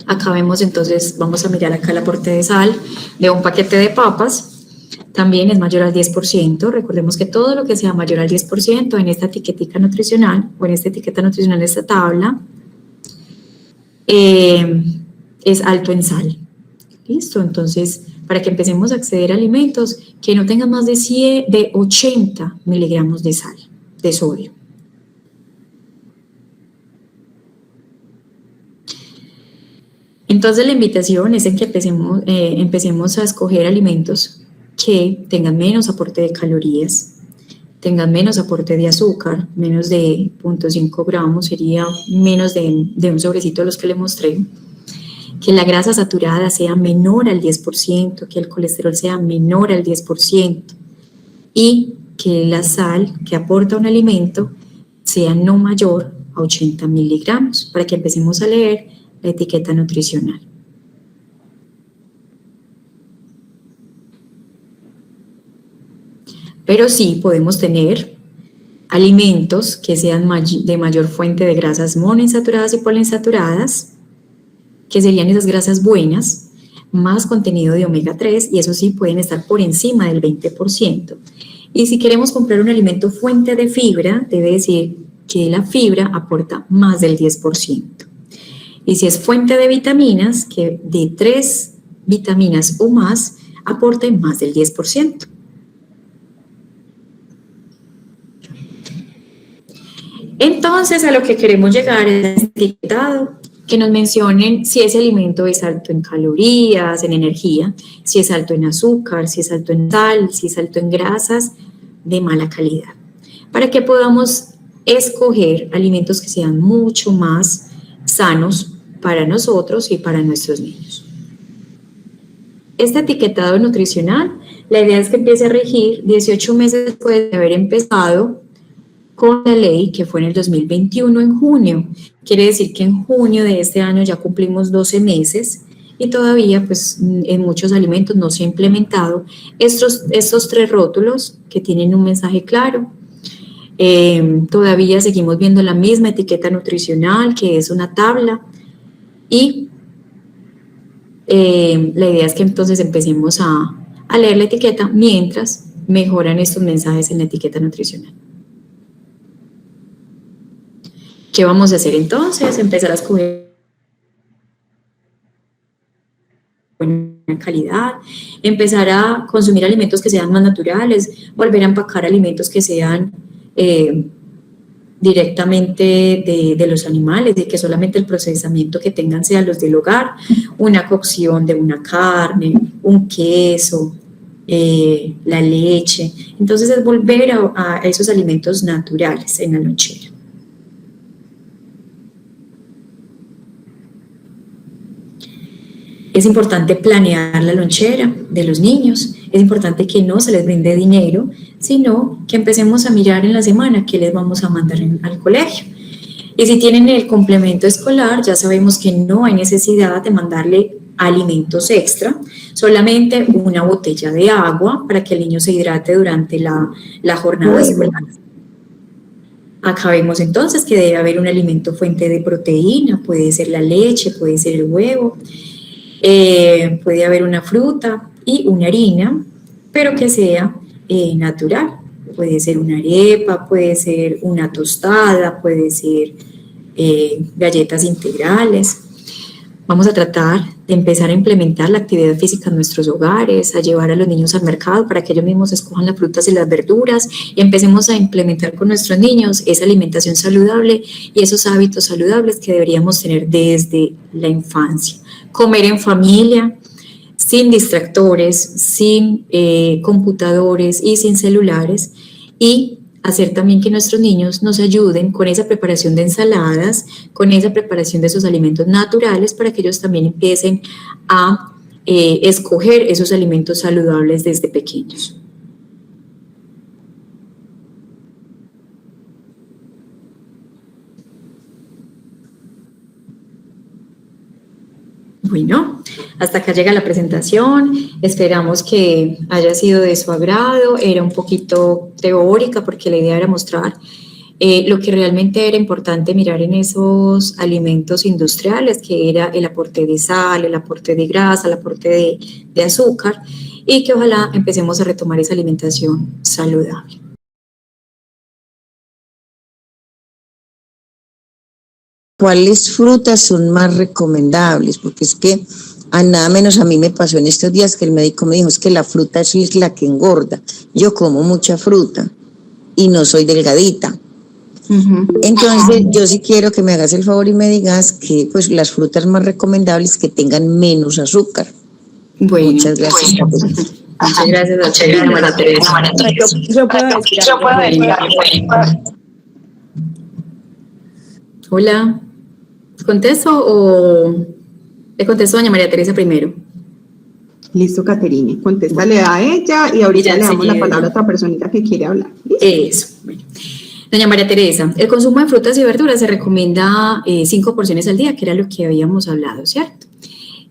[SPEAKER 1] Acá vemos entonces, vamos a mirar acá el aporte de sal de un paquete de papas, también es mayor al 10%, recordemos que todo lo que sea mayor al 10% en esta etiquetica nutricional, o en esta etiqueta nutricional de esta tabla, es alto en sal. ¿Listo? Entonces, para que empecemos a acceder a alimentos que no tengan más de 80 miligramos de sal, de sodio. Entonces la invitación es en que empecemos a escoger alimentos que tengan menos aporte de calorías, tengan menos aporte de azúcar, menos de 0.5 gramos, sería menos de un sobrecito de los que le mostré, que la grasa saturada sea menor al 10%, que el colesterol sea menor al 10% y que la sal que aporta un alimento sea no mayor a 80 miligramos, para que empecemos a leer la etiqueta nutricional. Pero sí podemos tener alimentos que sean de mayor fuente de grasas monoinsaturadas y poliinsaturadas, que serían esas grasas buenas, más contenido de omega 3, y eso sí pueden estar por encima del 20%. Y si queremos comprar un alimento fuente de fibra, debe decir que la fibra aporta más del 10%. Y si es fuente de vitaminas, que de 3 vitaminas o más aporte más del 10%. Entonces, a lo que queremos llegar es etiquetado, que nos mencionen si ese alimento es alto en calorías, en energía, si es alto en azúcar, si es alto en sal, si es alto en grasas de mala calidad, para que podamos escoger alimentos que sean mucho más sanos para nosotros y para nuestros niños. Este etiquetado nutricional, la idea es que empiece a regir 18 meses después de haber empezado con la ley, que fue en el 2021 en junio. Quiere decir que en junio de este año ya cumplimos 12 meses y todavía pues en muchos alimentos no se ha implementado estos 3 rótulos que tienen un mensaje claro. Todavía seguimos viendo la misma etiqueta nutricional, que es una tabla, y la idea es que entonces empecemos a leer la etiqueta mientras mejoran estos mensajes en la etiqueta nutricional. ¿Qué vamos a hacer entonces? Empezar a escoger buena calidad, empezar a consumir alimentos que sean más naturales, volver a empacar alimentos que sean directamente de los animales, de que solamente el procesamiento que tengan sea los del hogar, una cocción de una carne, un queso, la leche. Entonces es volver a esos alimentos naturales en la lonchera. Es importante planear la lonchera de los niños, es importante que no se les brinde dinero, sino que empecemos a mirar en la semana qué les vamos a mandar al colegio. Y si tienen el complemento escolar, ya sabemos que no hay necesidad de mandarle alimentos extra, solamente una botella de agua para que el niño se hidrate durante la jornada escolar. Acá vemos entonces que debe haber un alimento fuente de proteína, puede ser la leche, puede ser el huevo, puede haber una fruta y una harina, pero que sea natural. Puede ser una arepa, puede ser una tostada, puede ser galletas integrales. Vamos a tratar de empezar a implementar la actividad física en nuestros hogares, a llevar a los niños al mercado para que ellos mismos escojan las frutas y las verduras y empecemos a implementar con nuestros niños esa alimentación saludable y esos hábitos saludables que deberíamos tener desde la infancia. Comer en familia, sin distractores, sin computadores y sin celulares, y hacer también que nuestros niños nos ayuden con esa preparación de ensaladas, con esa preparación de esos alimentos naturales para que ellos también empiecen a escoger esos alimentos saludables desde pequeños. Bueno, hasta acá llega la presentación, esperamos que haya sido de su agrado, era un poquito teórica porque la idea era mostrar lo que realmente era importante mirar en esos alimentos industriales, que era el aporte de sal, el aporte de grasa, el aporte de azúcar, y que ojalá empecemos a retomar esa alimentación saludable.
[SPEAKER 8] ¿Cuáles frutas son más recomendables? Porque es que a nada menos a mí me pasó en estos días que el médico me dijo es que la fruta es la que engorda. Yo como mucha fruta y no soy delgadita. Entonces yo sí quiero que me hagas el favor y me digas que pues las frutas más recomendables que tengan menos azúcar.
[SPEAKER 1] Bueno,
[SPEAKER 8] muchas gracias.
[SPEAKER 1] Muchas gracias, doctora María Teresa.
[SPEAKER 2] Yo puedo decir.
[SPEAKER 1] Hola. ¿Contesto o le contesto a doña María Teresa primero?
[SPEAKER 7] Listo, Caterine, contéstale a ella y ahorita le damos la palabra a otra personita que quiere hablar. ¿Listo?
[SPEAKER 1] Eso. Bueno. Doña María Teresa, el consumo de frutas y verduras se recomienda 5 porciones al día, que era lo que habíamos hablado, ¿cierto?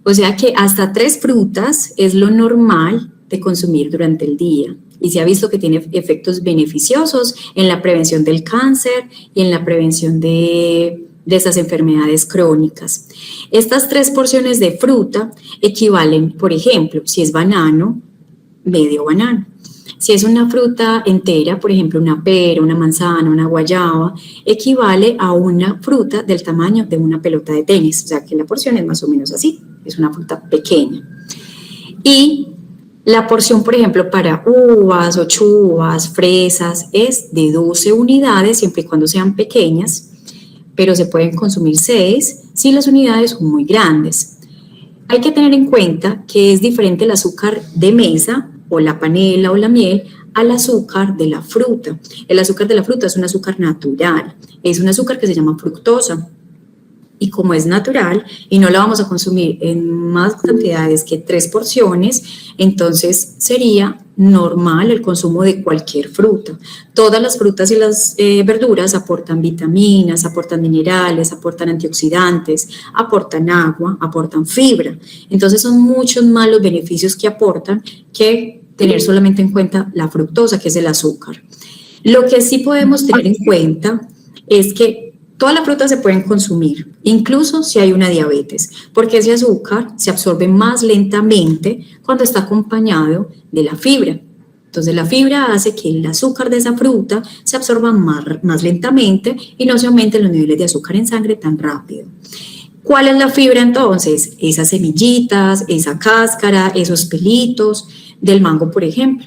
[SPEAKER 1] O sea que hasta 3 frutas es lo normal de consumir durante el día. Y se ha visto que tiene efectos beneficiosos en la prevención del cáncer y en la prevención de esas enfermedades crónicas. Estas 3 porciones de fruta equivalen, por ejemplo, si es banano, medio banano. Si es una fruta entera, por ejemplo, una pera, una manzana, una guayaba, equivale a una fruta del tamaño de una pelota de tenis. O sea que la porción es más o menos así, es una fruta pequeña. Y la porción, por ejemplo, para uvas o chuvas, fresas, es de 12 unidades, siempre y cuando sean pequeñas, pero se pueden consumir 6 si las unidades son muy grandes. Hay que tener en cuenta que es diferente el azúcar de mesa o la panela o la miel al azúcar de la fruta. El azúcar de la fruta es un azúcar natural, es un azúcar que se llama fructosa. Y como es natural y no la vamos a consumir en más cantidades que 3 porciones, entonces sería normal el consumo de cualquier fruta. Todas las frutas y las verduras aportan vitaminas, aportan minerales, aportan antioxidantes, aportan agua, aportan fibra. Entonces son muchos más los beneficios que aportan que tener solamente en cuenta la fructosa, que es el azúcar. Lo que sí podemos tener en cuenta es que todas las frutas se pueden consumir, incluso si hay una diabetes, porque ese azúcar se absorbe más lentamente cuando está acompañado de la fibra. Entonces la fibra hace que el azúcar de esa fruta se absorba más lentamente y no se aumenten los niveles de azúcar en sangre tan rápido. ¿Cuál es la fibra entonces? Esas semillitas, esa cáscara, esos pelitos del mango, por ejemplo.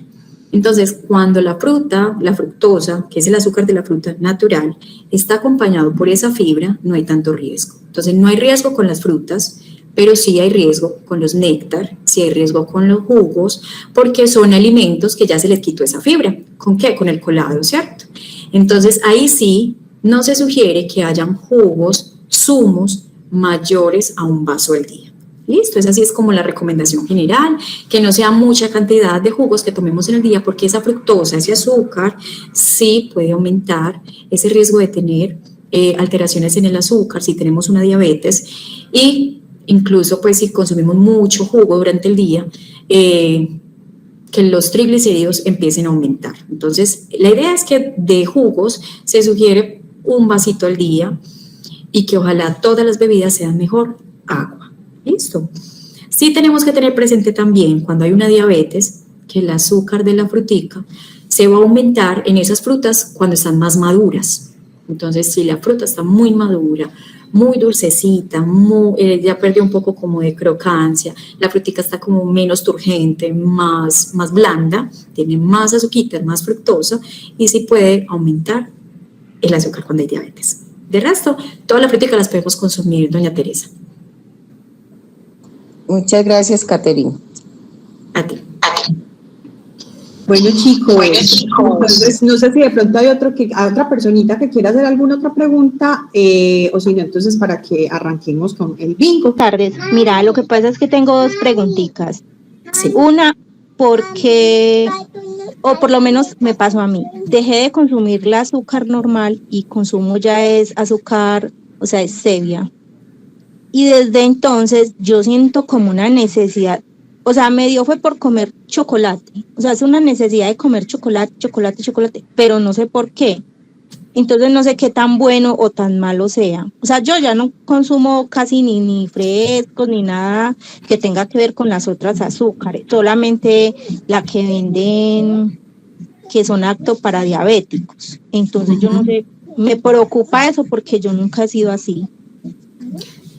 [SPEAKER 1] Entonces, cuando la fruta, la fructosa, que es el azúcar de la fruta natural, está acompañado por esa fibra, no hay tanto riesgo. Entonces, no hay riesgo con las frutas, pero sí hay riesgo con los néctar, sí hay riesgo con los jugos, porque son alimentos que ya se les quitó esa fibra. ¿Con qué? Con el colado, ¿cierto? Entonces, ahí sí no se sugiere que hayan jugos, zumos mayores a un vaso al día. Listo, esa sí es como la recomendación general, que no sea mucha cantidad de jugos que tomemos en el día, porque esa fructosa, ese azúcar, sí puede aumentar ese riesgo de tener alteraciones en el azúcar si tenemos una diabetes, y incluso pues si consumimos mucho jugo durante el día, que los triglicéridos empiecen a aumentar. Entonces, la idea es que de jugos se sugiere un vasito al día y que ojalá todas las bebidas sean mejor agua. ¿Listo? Sí tenemos que tener presente también cuando hay una diabetes que el azúcar de la frutica se va a aumentar en esas frutas cuando están más maduras. Entonces, si la fruta está muy madura, muy dulcecita, ya perdió un poco como de crocancia, la frutica está como menos turgente, más blanda, tiene más azúcar, más fructosa, y sí puede aumentar el azúcar cuando hay diabetes. De resto, toda la frutica las podemos consumir, doña Teresa.
[SPEAKER 8] Muchas gracias, Caterina.
[SPEAKER 1] A ti.
[SPEAKER 7] Bueno, chicos, entonces no sé si de pronto hay otra personita que quiera hacer alguna otra pregunta, o si no, entonces para que arranquemos con el bingo.
[SPEAKER 9] Buenas tardes. Mira, lo que pasa es que tengo dos preguntitas.
[SPEAKER 1] Sí.
[SPEAKER 9] Una, porque, o por lo menos me pasó a mí, dejé de consumir el azúcar normal y consumo ya es azúcar, o sea, es stevia. Y desde entonces yo siento como una necesidad, o sea, me dio fue por comer chocolate, o sea, es una necesidad de comer chocolate, pero no sé por qué. Entonces no sé qué tan bueno o tan malo sea. O sea, yo ya no consumo casi ni frescos ni nada que tenga que ver con las otras azúcares, solamente la que venden que son aptos para diabéticos. Entonces yo no sé, me preocupa eso porque yo nunca he sido así.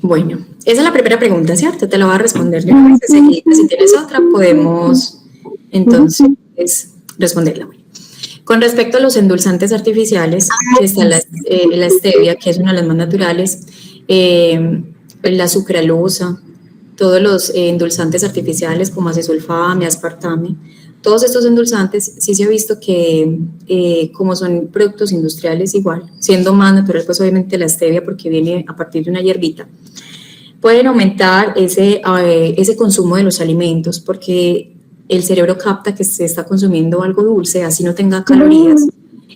[SPEAKER 1] Bueno, esa es la primera pregunta, ¿cierto? Te la voy a responder yo enseguida. Si tienes otra, podemos entonces responderla. Con respecto a los endulzantes artificiales, está la stevia, que es una de las más naturales, la sucralosa, todos los endulzantes artificiales como acesulfame, aspartame, todos estos endulzantes sí se ha visto que como son productos industriales igual, siendo más natural pues obviamente la stevia porque viene a partir de una hierbita, pueden aumentar ese consumo de los alimentos porque el cerebro capta que se está consumiendo algo dulce, así no tenga calorías,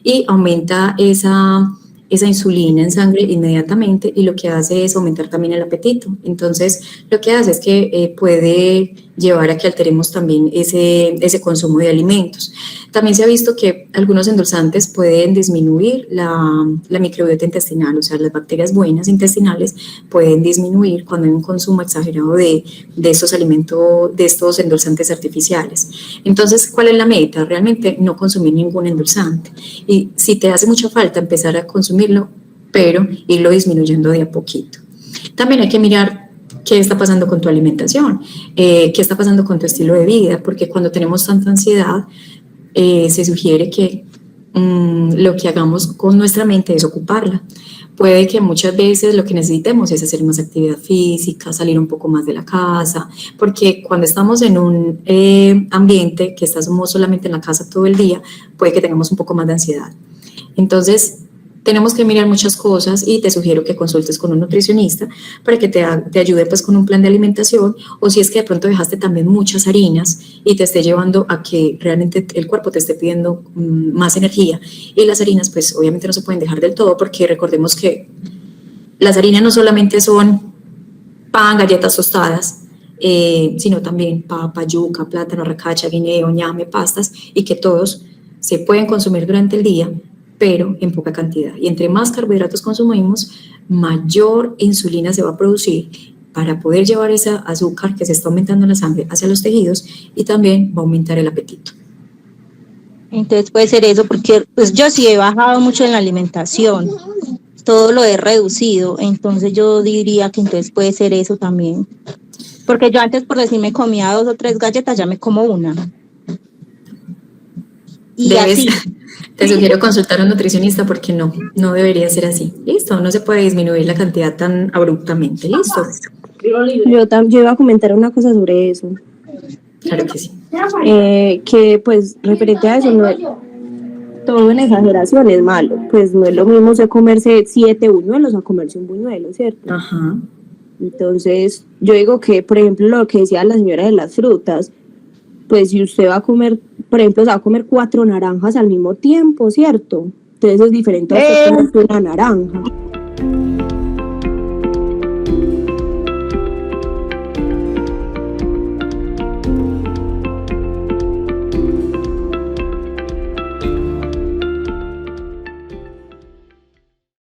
[SPEAKER 1] y aumenta esa insulina en sangre inmediatamente, y lo que hace es aumentar también el apetito. Entonces, lo que hace es que puede llevar a que alteremos también ese consumo de alimentos. También se ha visto que algunos endulzantes pueden disminuir la microbiota intestinal, o sea, las bacterias buenas intestinales pueden disminuir cuando hay un consumo exagerado de estos alimentos, de estos endulzantes artificiales. Entonces, ¿cuál es la meta? Realmente no consumir ningún endulzante. Y si te hace mucha falta empezar a consumirlo, pero irlo disminuyendo de a poquito. También hay que mirar qué está pasando con tu alimentación, qué está pasando con tu estilo de vida, porque cuando tenemos tanta ansiedad, se sugiere que lo que hagamos con nuestra mente es ocuparla. Puede que muchas veces lo que necesitemos es hacer más actividad física, salir un poco más de la casa, porque cuando estamos en un ambiente que estamos solamente en la casa todo el día, puede que tengamos un poco más de ansiedad. Entonces, tenemos que mirar muchas cosas y te sugiero que consultes con un nutricionista para que te ayude pues con un plan de alimentación, o si es que de pronto dejaste también muchas harinas y te esté llevando a que realmente el cuerpo te esté pidiendo más energía, y las harinas pues obviamente no se pueden dejar del todo porque recordemos que las harinas no solamente son pan, galletas tostadas, sino también papa, yuca, plátano, racacha, guineo, ñame, pastas, y que todos se pueden consumir durante el día, pero en poca cantidad. Y entre más carbohidratos consumimos, mayor insulina se va a producir para poder llevar ese azúcar que se está aumentando en la sangre hacia los tejidos, y también va a aumentar el apetito.
[SPEAKER 9] Entonces puede ser eso, porque pues yo sí he bajado mucho en la alimentación, todo lo he reducido, entonces yo diría que entonces puede ser eso también. Porque yo antes, por decir, me comía 2 o 3 galletas, ya me como una. Y así.
[SPEAKER 1] Te sugiero consultar a un nutricionista porque no debería ser así. Listo, no se puede disminuir la cantidad tan abruptamente. Listo.
[SPEAKER 10] Yo iba a comentar una cosa sobre eso.
[SPEAKER 1] Claro que sí.
[SPEAKER 10] Que pues referente a eso, todo en exageración es malo. Pues no es lo mismo de comerse 7 buñuelos a comerse un buñuelo, ¿cierto?
[SPEAKER 1] Ajá.
[SPEAKER 10] Entonces, yo digo que, por ejemplo, lo que decía la señora de las frutas, pues si usted va a comer, por ejemplo, se va a comer 4 naranjas al mismo tiempo, ¿cierto? Entonces es diferente a usted comerse una naranja.